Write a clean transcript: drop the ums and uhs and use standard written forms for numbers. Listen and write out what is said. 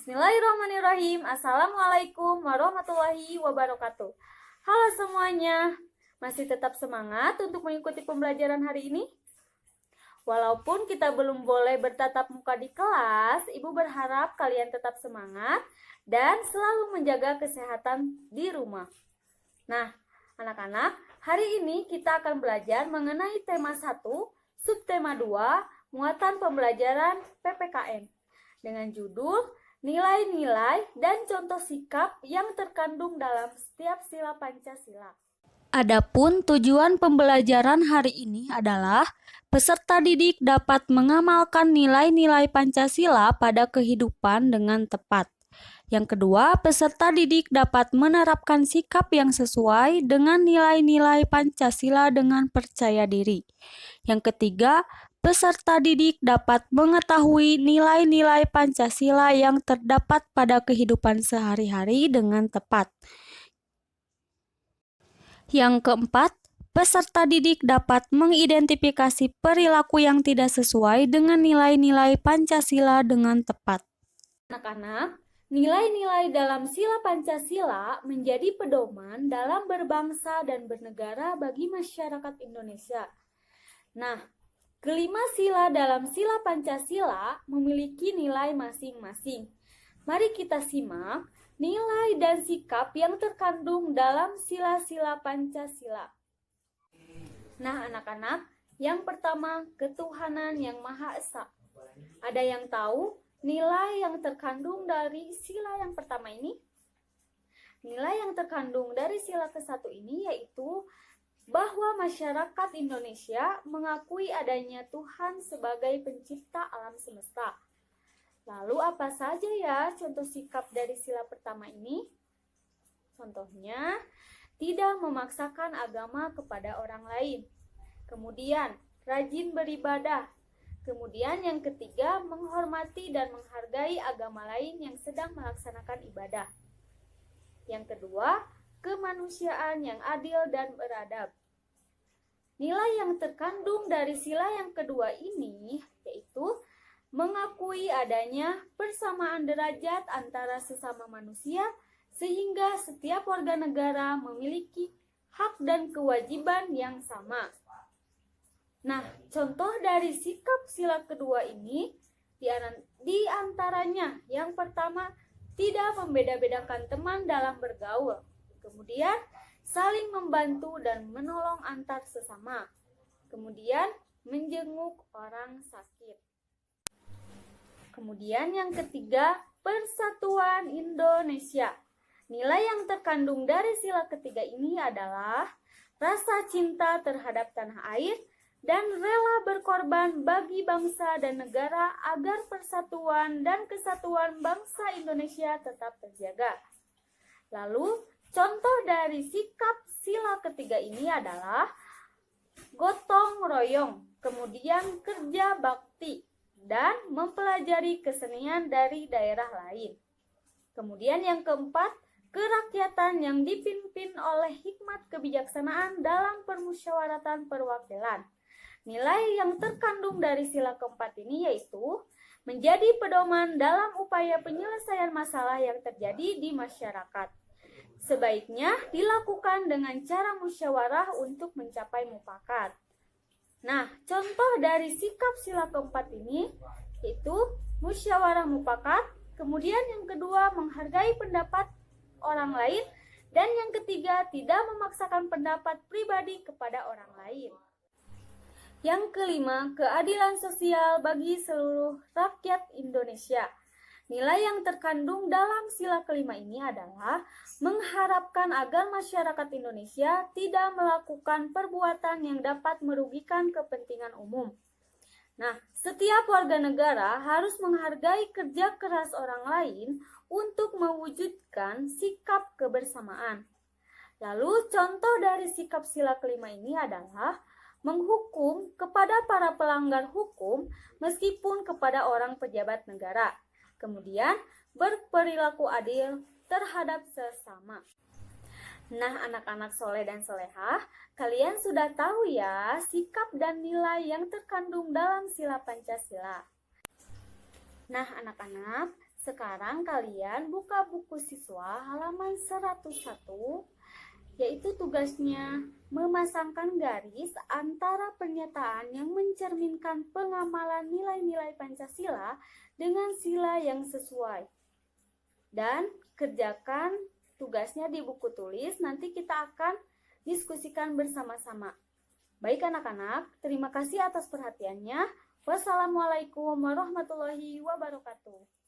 Bismillahirrahmanirrahim. Assalamualaikum warahmatullahi wabarakatuh. Halo semuanya, masih tetap semangat untuk mengikuti pembelajaran hari ini? Walaupun kita belum boleh bertatap muka di kelas, Ibu berharap kalian tetap semangat dan selalu menjaga kesehatan di rumah. Nah, anak-anak, hari ini kita akan belajar mengenai tema 1, subtema 2, muatan pembelajaran PPKN dengan judul nilai-nilai dan contoh sikap yang terkandung dalam setiap sila Pancasila. Adapun tujuan pembelajaran hari ini adalah peserta didik dapat mengamalkan nilai-nilai Pancasila pada kehidupan dengan tepat. Yang kedua, peserta didik dapat menerapkan sikap yang sesuai dengan nilai-nilai Pancasila dengan percaya diri. Yang ketiga, peserta didik dapat mengetahui nilai-nilai Pancasila yang terdapat pada kehidupan sehari-hari dengan tepat. Yang keempat, peserta didik dapat mengidentifikasi perilaku yang tidak sesuai dengan nilai-nilai Pancasila dengan tepat. Anak-anak, nilai-nilai dalam sila Pancasila menjadi pedoman dalam berbangsa dan bernegara bagi masyarakat Indonesia. Nah, kelima sila dalam sila Pancasila memiliki nilai masing-masing. Mari kita simak nilai dan sikap yang terkandung dalam sila-sila Pancasila. Nah, anak-anak, yang pertama, ketuhanan yang Maha Esa. Ada yang tahu nilai yang terkandung dari sila yang pertama ini? Nilai yang terkandung dari sila ke-1 ini yaitu bahwa masyarakat Indonesia mengakui adanya Tuhan sebagai pencipta alam semesta. Lalu apa saja ya contoh sikap dari sila pertama ini? Contohnya, tidak memaksakan agama kepada orang lain. Kemudian, rajin beribadah. Kemudian yang ketiga, menghormati dan menghargai agama lain yang sedang melaksanakan ibadah. Yang kedua, kemanusiaan yang adil dan beradab. Nilai yang terkandung dari sila yang kedua ini yaitu mengakui adanya persamaan derajat antara sesama manusia sehingga setiap warga negara memiliki hak dan kewajiban yang sama. Nah, contoh dari sikap sila kedua ini di antaranya yang pertama, tidak membeda-bedakan teman dalam bergaul. Kemudian, saling membantu dan menolong antar sesama. Kemudian, menjenguk orang sakit. Kemudian yang ketiga, persatuan Indonesia. Nilai yang terkandung dari sila ketiga ini adalah rasa cinta terhadap tanah air dan rela berkorban bagi bangsa dan negara agar persatuan dan kesatuan bangsa Indonesia tetap terjaga. Lalu, contoh dari sikap sila ketiga ini adalah gotong royong, kemudian kerja bakti, dan mempelajari kesenian dari daerah lain. Kemudian yang keempat, kerakyatan yang dipimpin oleh hikmat kebijaksanaan dalam permusyawaratan perwakilan. Nilai yang terkandung dari sila keempat ini yaitu menjadi pedoman dalam upaya penyelesaian masalah yang terjadi di masyarakat. Sebaiknya dilakukan dengan cara musyawarah untuk mencapai mufakat. Nah, contoh dari sikap sila keempat ini yaitu musyawarah mufakat, kemudian yang kedua menghargai pendapat orang lain, dan yang ketiga tidak memaksakan pendapat pribadi kepada orang lain. Yang kelima, keadilan sosial bagi seluruh rakyat Indonesia. Nilai yang terkandung dalam sila kelima ini adalah mengharapkan agar masyarakat Indonesia tidak melakukan perbuatan yang dapat merugikan kepentingan umum. Nah, setiap warga negara harus menghargai kerja keras orang lain untuk mewujudkan sikap kebersamaan. Lalu, contoh dari sikap sila kelima ini adalah menghukum kepada para pelanggar hukum meskipun kepada orang pejabat negara. Kemudian, berperilaku adil terhadap sesama. Nah, anak-anak soleh dan solehah, kalian sudah tahu ya sikap dan nilai yang terkandung dalam sila Pancasila. Nah, anak-anak, Sekarang kalian buka buku siswa halaman 101, yaitu tugasnya memasangkan garis antara pernyataan yang mencerminkan pengamalan nilai-nilai Pancasila dengan sila yang sesuai. Dan kerjakan tugasnya di buku tulis, nanti kita akan diskusikan bersama-sama. Baik anak-anak, terima kasih atas perhatiannya. Wassalamualaikum warahmatullahi wabarakatuh.